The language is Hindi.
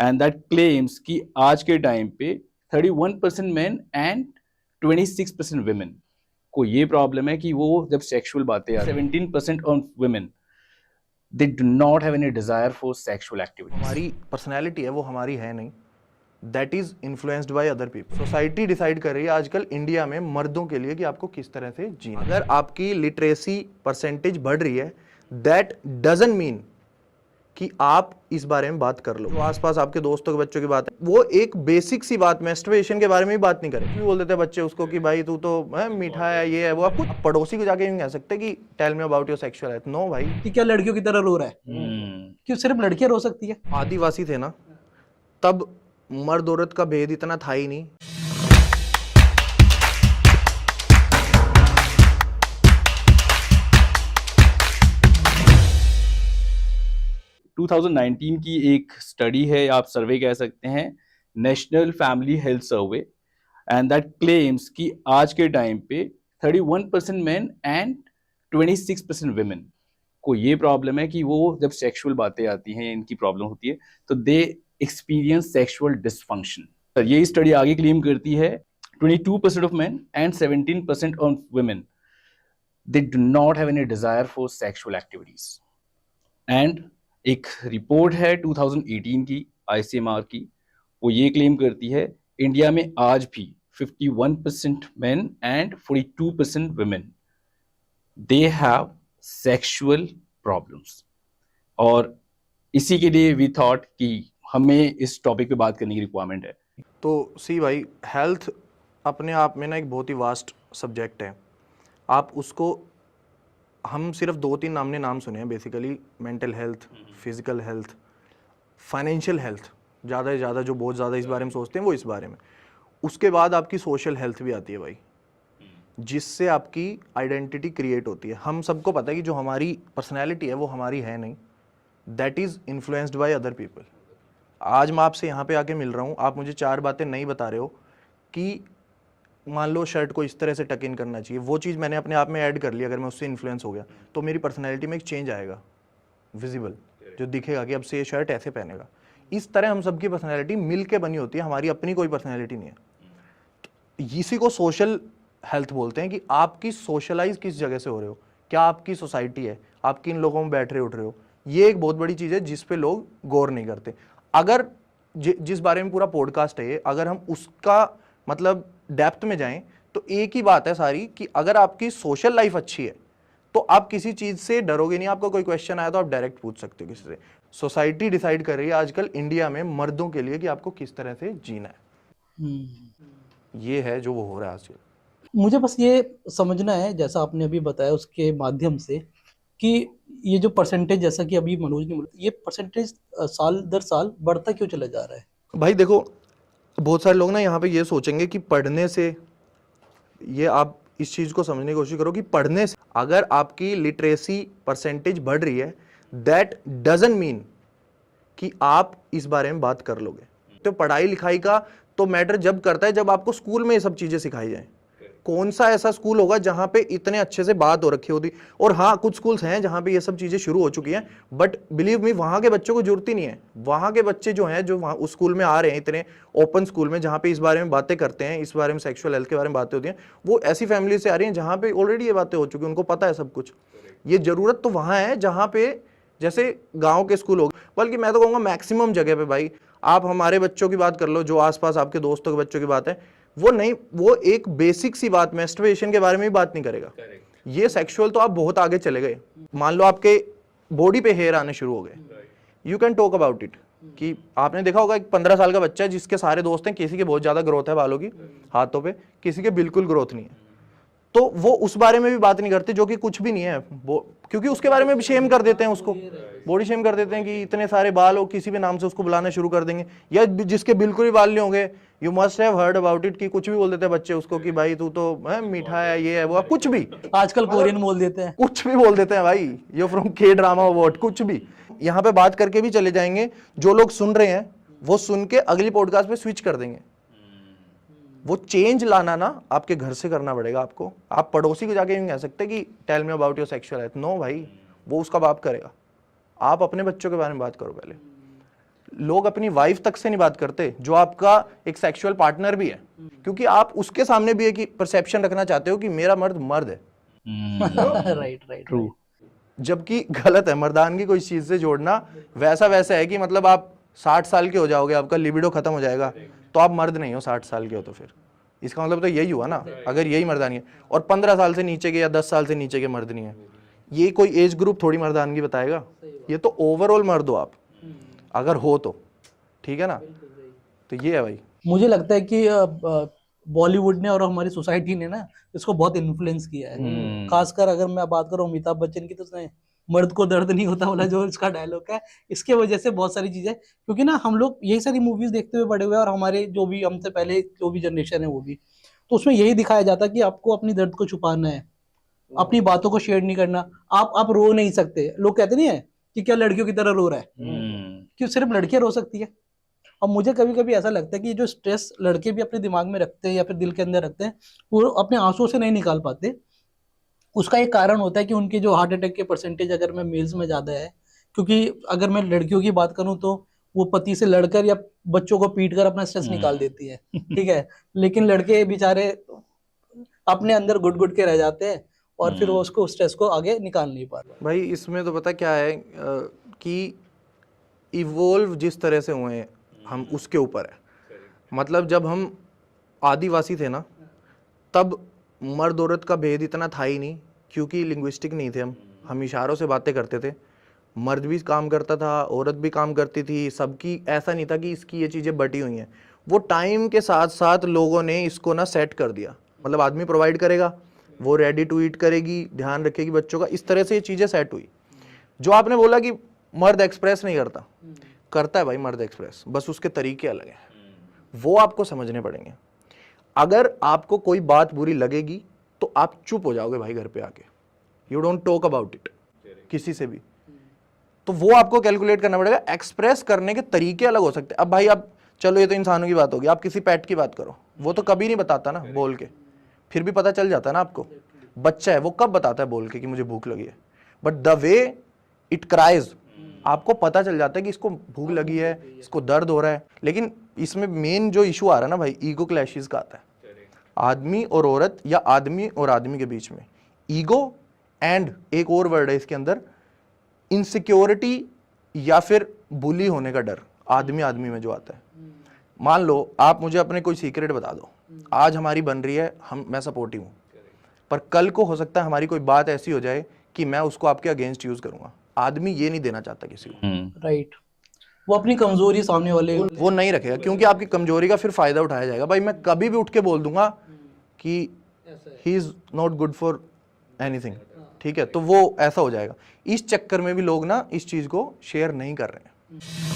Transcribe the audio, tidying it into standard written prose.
एंड दैट क्लेम्स कि आज के टाइम पे 31% मेन एंड 26% वुमेन को ये प्रॉब्लम है कि वो जब सेक्सुअल बातें आती है 17% of women they do not have any desire for sexual activities. हमारी पर्सनैलिटी है वो हमारी है नहीं, that is influenced by other people. Society decide कर रही है आजकल इंडिया में मर्दों के लिए कि आपको किस तरह से जीना। अगर आपकी लिटरेसी परसेंटेज बढ़ रही है, दैट डजंट मीन कि आप इस बारे में बात कर लो। जो आसपास आपके दोस्तों के बच्चों की बात है, वो एक बेसिक सी बात मैस्टरबेशन के बारे में भी बात नहीं करें। क्यों बोल देते हैं बच्चे उसको कि भाई तू तो मीठा है, ये है वो। आप कुछ पड़ोसी को जाके यूं कह सकते कि tell me about your sexual life. No भाई, कि क्या लड़कियों की तरह रो रहा है? क्यों सिर्फ लड़कियां रो सकती है? आदिवासी थे ना, तब मर्द औरत का भेद इतना था ही नहीं। टू 2019 की एक स्टडी है, आप सर्वे कह सकते हैं, national family health survey, and that claims कि आज के टाइम पे 31% मेन एंड 26% वुमेन को ये प्रॉब्लम है कि वो जब सेक्सुअल बातें आती हैं, इनकी प्रॉब्लम होती है, तो दे एक्सपीरियंस सेक्सुअल डिसफंक्शन। ये स्टडी आगे क्लेम करती है 22% of main and 17% of women they do not have any desire for sexual activities. And एक रिपोर्ट है 2018 की आईसीएमआर की, वो ये क्लेम करती है इंडिया में आज भी 51% main and 42% women they have sexual problems. और इसी के लिए वी थॉट कि हमें इस टॉपिक पे बात करने की रिक्वायरमेंट है। तो सी भाई, हेल्थ अपने आप में ना एक बहुत ही वास्ट सब्जेक्ट है। आप उसको, हम सिर्फ 2-3 हमने नाम सुने हैं basically, mental health, physical health, financial health, ज़्यादा से ज़्यादा जो बहुत ज़्यादा इस बारे में सोचते हैं वो इस बारे में। उसके बाद आपकी सोशल हेल्थ भी आती है भाई, जिससे आपकी आइडेंटिटी क्रिएट होती है। हम सबको पता है कि जो हमारी पर्सनैलिटी है वो हमारी है नहीं, that is influenced by other people. आज मैं आपसे यहाँ पे आके मिल रहा हूँ, आप मुझे 4 बातें नहीं बता रहे हो कि मान लो शर्ट को इस तरह से टक इन करना चाहिए, वो चीज़ मैंने अपने आप में ऐड कर ली, अगर मैं उससे इन्फ्लुएंस हो गया तो मेरी पर्सनैलिटी में एक चेंज आएगा विजिबल, जो दिखेगा कि अब से ये शर्ट ऐसे पहनेगा। इस तरह हम सबकी पर्सनैलिटी मिल के बनी होती है, हमारी अपनी कोई पर्सनैलिटी नहीं है। तो इसी को सोशल हेल्थ बोलते हैं कि आपकी सोशलाइज किस जगह से हो रहे हो, क्या आपकी सोसाइटी है, आप किन लोगों में बैठ रहे उठ रहे हो। ये एक बहुत बड़ी चीज़ है जिस पे लोग गौर नहीं करते। अगर जिस बारे में पूरा पॉडकास्ट है, अगर हम उसका मतलब डेप्थ में जाएं तो एक ही बात है सारी कि अगर आपकी सोशल लाइफ अच्छी है तो आप किसी चीज से डरोगे नहीं। आपका कोई क्वेश्चन आया तो आप डायरेक्ट पूछ सकते हो किसी से। सोसाइटी डिसाइड कर रही है आजकल इंडिया में मर्दों के लिए कि आपको किस तरह से जीना है। ये है जो वो हो रहा है आजकल। मुझे बस ये समझना है, जैसा आपने अभी बताया उसके माध्यम से, कि ये जो परसेंटेज, जैसा कि अभी मनोज ने बोला, ये परसेंटेज साल दर साल बढ़ता क्यों चला जा रहा है? भाई देखो, बहुत सारे लोग ना यहाँ पे ये सोचेंगे कि पढ़ने से, ये आप इस चीज़ को समझने की कोशिश करो कि पढ़ने से अगर आपकी लिटरेसी परसेंटेज बढ़ रही है, दैट डजंट मीन कि आप इस बारे में बात कर लोगे। तो पढ़ाई लिखाई का तो मैटर जब करता है जब आपको स्कूल में ये सब चीज़ें सिखाई जाएं। कौन सा ऐसा स्कूल होगा जहां पे इतने अच्छे से बात हो रखी होती। और हाँ, कुछ स्कूल्स हैं जहां पे ये सब चीज़ें शुरू हो चुकी हैं, बट बिलीव मी वहां के बच्चों को जरूरत ही नहीं है। वहां के बच्चे जो हैं, जो वहां उस स्कूल में आ रहे हैं, इतने ओपन स्कूल में जहां पे इस बारे में बातें करते हैं, इस बारे में सेक्सुअल हेल्थ के बारे में बातें होती हैं, वो ऐसी फैमिली से आ रही हैं जहां पे ऑलरेडी ये बातें हो चुकी हैं, उनको पता है सब कुछ। ये जरूरत तो वहां है जहां पे जैसे गांव के स्कूल हो गए, बल्कि मैं तो कहूँगा मैक्सिमम जगह पे भाई, आप हमारे बच्चों की बात कर लो, जो आसपास आपके दोस्तों के बच्चों की बात है, वो नहीं, वो एक बेसिक सी बात मैस्टरबेशन के बारे में भी बात नहीं करेगा। ये सेक्सुअल तो आप बहुत आगे चले गए। मान लो आपके बॉडी पे हेयर आने शुरू हो गए, you can talk about it. कि आपने देखा होगा एक 15 साल का बच्चा है जिसके सारे दोस्त हैं, किसी के बहुत ज्यादा ग्रोथ है बालों की, हाथों पे, किसी के बिल्कुल ग्रोथ नहीं है, तो वो उस बारे में भी बात नहीं करते, जो कि कुछ भी नहीं है, क्योंकि उसके बारे में भी शेम कर देते हैं, उसको बॉडी शेम कर देते हैं कि इतने सारे बाल हो, किसी भी नाम से उसको बुलाना शुरू कर देंगे। या जिसके बिल्कुल ही बाल नहीं होंगे, you must have heard about it, कि कुछ भी बोल देते हैं बच्चे उसको कि भाई तू तो मीठा है, ये है वो, कुछ भी। आजकल कोरियन बोल देते हैं, कुछ भी बोल देते हैं भाई, यू फ्रॉम के ड्रामा वॉट, कुछ भी। यहाँ पे बात करके भी चले जाएंगे, जो लोग सुन रहे हैं वो सुन के अगली पॉडकास्ट पे स्विच कर देंगे। वो चेंज लाना ना आपके घर से करना पड़ेगा आपको। आप पड़ोसी को जाके यूं कह सकते कि tell me about your sexual life. No भाई, वो उसका बाप करेगा। आप अपने बच्चों के बारे में बात करो पहले। लोग अपनी वाइफ तक से नहीं बात करते जो आपका एक सेक्सुअल पार्टनर भी है, क्योंकि आप उसके सामने भी एक परसेप्शन रखना चाहते हो कि मेरा मर्द मर्द है, राइट राइट ट्रू। जबकि गलत है। मर्दानगी कोई चीज से जोड़ना वैसा है कि मतलब आप 60 साल के हो जाओगे, आपका लिबिडो खत्म हो जाएगा, तो आप मर्द नहीं हो। 60 साल के हो तो फिर इसका मतलब तो यही हुआ ना, अगर यही मर्दानगी है। और 15 साल से नीचे के या 10 साल से नीचे के मर्द नहीं है, ये कोई एज ग्रुप थोड़ी मर्दानगी बताएगा। ये तो ओवरऑल मर्द हो आप, अगर हो तो, ठीक है ना। तो ये है भाई। मुझे लगता है कि बॉलीवुड ने और हमारी सोसाइटी ने ना इसको बहुत इन्फ्लुएंस किया है। खासकर अगर मैं बात करूं अमिताभ बच्चन की, तो उसने मर्द को दर्द नहीं होता वाला जो इसका डायलॉग है, इसके वजह से बहुत सारी चीजें, क्योंकि ना हम लोग यही सारी मूवीज देखते हुए बड़े हुए हैं, और हमारे जो भी हमसे पहले जो भी जनरेशन है वो भी, तो उसमें यही दिखाया जाता है कि आपको अपनी दर्द को छुपाना है, अपनी बातों को शेयर नहीं करना। आप रो नहीं सकते। लोग कहते नहीं है कि क्या लड़कियों की तरह रो रहा है, क्यों सिर्फ लड़कियां रो सकती है। और मुझे कभी कभी ऐसा लगता है कि जो स्ट्रेस लड़के भी अपने दिमाग में रखते हैं या फिर दिल के अंदर रखते हैं, वो अपने आंसुओं से नहीं निकाल पाते। उसका एक कारण होता है कि उनके जो हार्ट अटैक के परसेंटेज अगर मैं मेल्स में ज्यादा है, क्योंकि अगर मैं लड़कियों की बात करूं तो वो पति से लड़कर या बच्चों को पीट कर अपना स्ट्रेस निकाल देती है, ठीक है। लेकिन लड़के बेचारे अपने अंदर घुट घुट के रह जाते हैं, और फिर वो उसको स्ट्रेस को आगे निकाल नहीं पाते। भाई इसमें तो पता क्या है कि इवोल्व जिस तरह से हुए हैं हम, उसके ऊपर है। मतलब जब हम आदिवासी थे ना, तब मर्द औरत का भेद इतना था ही नहीं, क्योंकि लिंग्विस्टिक नहीं थे हम इशारों से बातें करते थे। मर्द भी काम करता था, औरत भी काम करती थी, सबकी ऐसा नहीं था कि इसकी ये चीज़ें बटी हुई हैं। वो टाइम के साथ साथ लोगों ने इसको ना सेट कर दिया। मतलब आदमी प्रोवाइड करेगा, वो रेडी टू ईट करेगी, ध्यान रखेगी बच्चों का, इस तरह से ये चीज़ें सेट हुई। जो आपने बोला कि मर्द एक्सप्रेस नहीं करता, करता है भाई मर्द एक्सप्रेस, बस उसके तरीके अलग हैं, वो आपको समझने पड़ेंगे। अगर आपको कोई बात बुरी लगेगी तो आप चुप हो जाओगे भाई घर पे आके, you don't talk about it किसी से भी। तो वो आपको कैलकुलेट करना पड़ेगा। एक्सप्रेस करने के तरीके अलग हो सकते हैं। अब भाई आप चलो, ये तो इंसानों की बात होगी, आप किसी पेट की बात करो, वो तो कभी नहीं बताता ना बोल के, फिर भी पता चल जाता है ना आपको। बच्चा है वो कब बताता है बोल के कि मुझे भूख लगी है, but the way it cries आपको पता चल जाता है कि इसको भूख लगी है, इसको दर्द हो रहा है। लेकिन इसमें मेन जो इशू आ रहा है ना भाई, ईगो क्लैशेस का आता है। आदमी और औरत या आदमी और आदमी के बीच में ईगो, एंड एक और वर्ड है इसके अंदर, इनसिक्योरिटी या फिर बुली होने का डर, आदमी आदमी में जो आता है। मान लो आप मुझे अपने कोई सीक्रेट बता दो, आज हमारी बन रही है, मैं सपोर्टिव हूँ, पर कल को हो सकता है हमारी कोई बात ऐसी हो जाए कि मैं उसको आपके अगेंस्ट यूज करूंगा। आदमी ये नहीं देना चाहता किसी को, राइट। वो अपनी कमजोरी सामने वाले वो नहीं रखेगा, क्योंकि आपकी कमजोरी का फिर फायदा उठाया जाएगा। भाई मैं कभी भी उठ के बोल दूंगा कि he is not good for anything, ठीक है, तो वो ऐसा हो जाएगा। इस चक्कर में भी लोग ना इस चीज को शेयर नहीं कर रहे हैं।